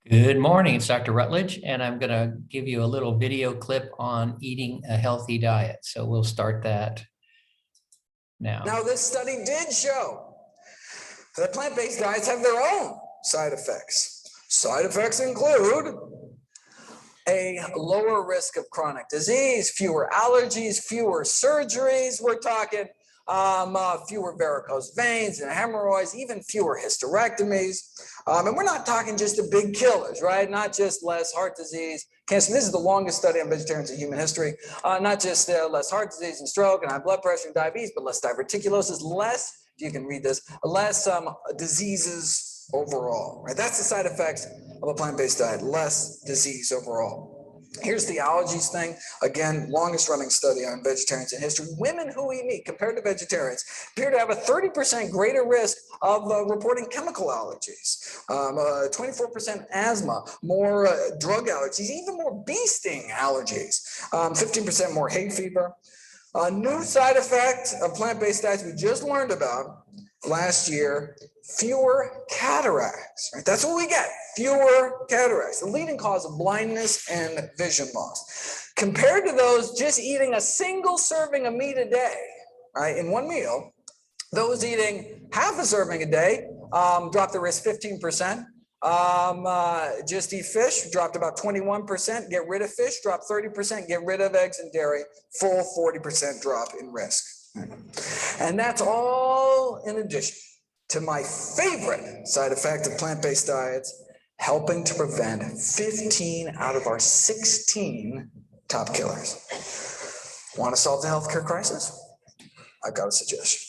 Good morning, it's Dr. Rutledge, and I'm going to give you a little video clip on eating a healthy diet. So we'll start that now. Now, this study did show that plant-based diets have their own side effects. Side effects include a lower risk of chronic disease, fewer allergies, fewer surgeries. We're talking fewer varicose veins and hemorrhoids, even fewer hysterectomies. And we're not talking just the big killers, right? Not just less heart disease, cancer. This is the longest study on vegetarians in human history. Not just less heart disease and stroke and high blood pressure and diabetes, but less diverticulosis, less, you can read this, less diseases overall, right? That's the side effects of a plant-based diet, less disease overall. Here's the allergies thing. Again, longest running study on vegetarians in history. Women who eat meat compared to vegetarians appear to have a 30% greater risk of reporting chemical allergies, 24% asthma, more drug allergies, even more bee sting allergies, 15% more hay fever. A new side effect of plant-based diets we just learned about last year, fewer cataracts, right? That's what we get, fewer cataracts, the leading cause of blindness and vision loss. Compared to those just eating a single serving of meat a day, right, in one meal, those eating half a serving a day dropped the risk 15%. Just eat fish, dropped about 21%. Get rid of fish, drop 30%. Get rid of eggs and dairy, full 40% drop in risk. And that's all in addition to my favorite side effect of plant-based diets, helping to prevent 15 out of our 16 top killers. Want to solve the healthcare crisis? I've got a suggestion.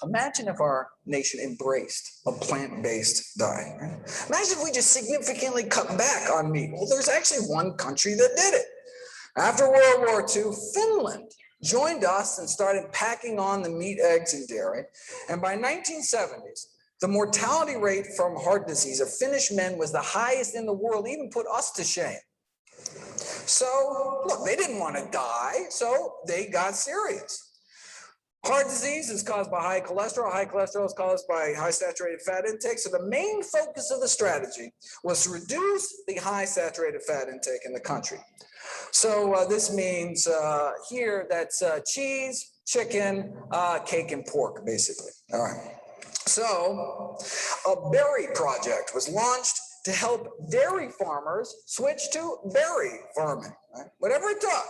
Imagine if our nation embraced a plant-based diet. Right? Imagine if we just significantly cut back on meat. Well, there's actually one country that did it. After World War II, Finland joined us and started packing on the meat, eggs, and dairy. And by 1970s, the mortality rate from heart disease of Finnish men was the highest in the world, even put us to shame. So, look, they didn't want to die, so they got serious. Heart disease is caused by high cholesterol. High cholesterol is caused by high saturated fat intake. So the main focus of the strategy was to reduce the high saturated fat intake in the country. So this means here that's cheese, chicken, cake, and pork, basically. All right. So a berry project was launched to help dairy farmers switch to berry farming, right? Whatever it took.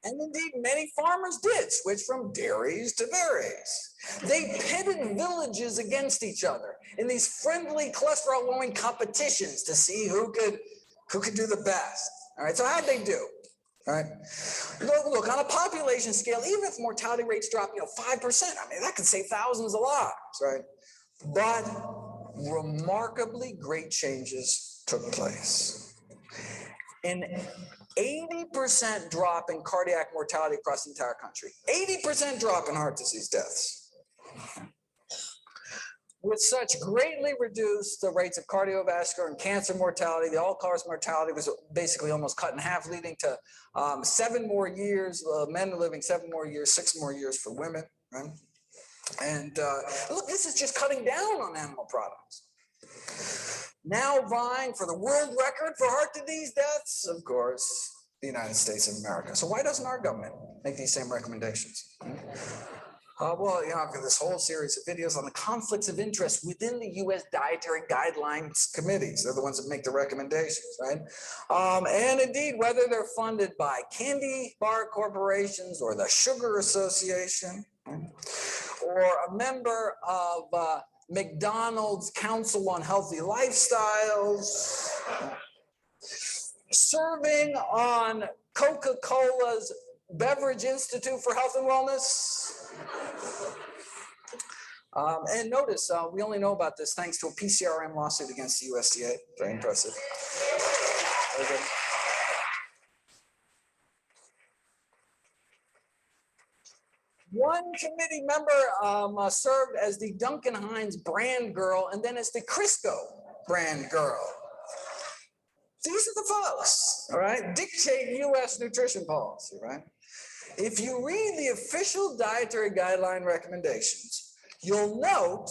And indeed, many farmers did switch from dairies to berries. They pitted villages against each other in these friendly cholesterol-lowering competitions to see who could do the best. All right, so how'd they do? All right, look, on a population scale, even if mortality rates drop, 5%, I mean, that could save thousands of lives, right? But remarkably great changes took place. An 80% drop in cardiac mortality across the entire country. 80% drop in heart disease deaths. With such greatly reduced the rates of cardiovascular and cancer mortality, the all-cause mortality was basically almost cut in half, leading to 7 more years, men are living 7 more years, 6 more years for women, right? And look, this is just cutting down on animal products. Now vying for the world record for heart disease deaths, of course, the United States of America. So why doesn't our government make these same recommendations? Well, I've got this whole series of videos on the conflicts of interest within the U.S. Dietary Guidelines Committees. They're the ones that make the recommendations, right? And indeed, whether they're funded by candy bar corporations or the Sugar Association, right? Or a member of McDonald's Council on Healthy Lifestyles, serving on Coca-Cola's Beverage Institute for Health and Wellness. And notice, we only know about this thanks to a PCRM lawsuit against the USDA. Very impressive. Very good. One committee member served as the Duncan Hines brand girl and then as the Crisco brand girl. These are the folks, all right? Dictate U.S. nutrition policy, right? If you read the official dietary guideline recommendations, you'll note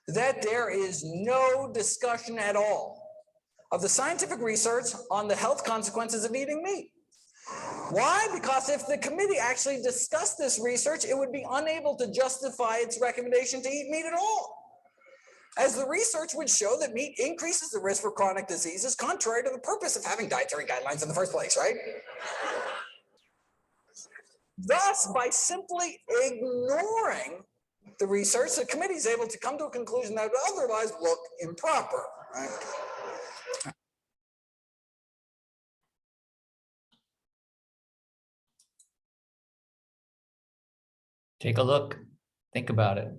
that there is no discussion at all of the scientific research on the health consequences of eating meat. Why? Because if the committee actually discussed this research, it would be unable to justify its recommendation to eat meat at all, as the research would show that meat increases the risk for chronic diseases, contrary to the purpose of having dietary guidelines in the first place, right? Thus, by simply ignoring the research, the committee is able to come to a conclusion that would otherwise look improper, right? Take a look, think about it.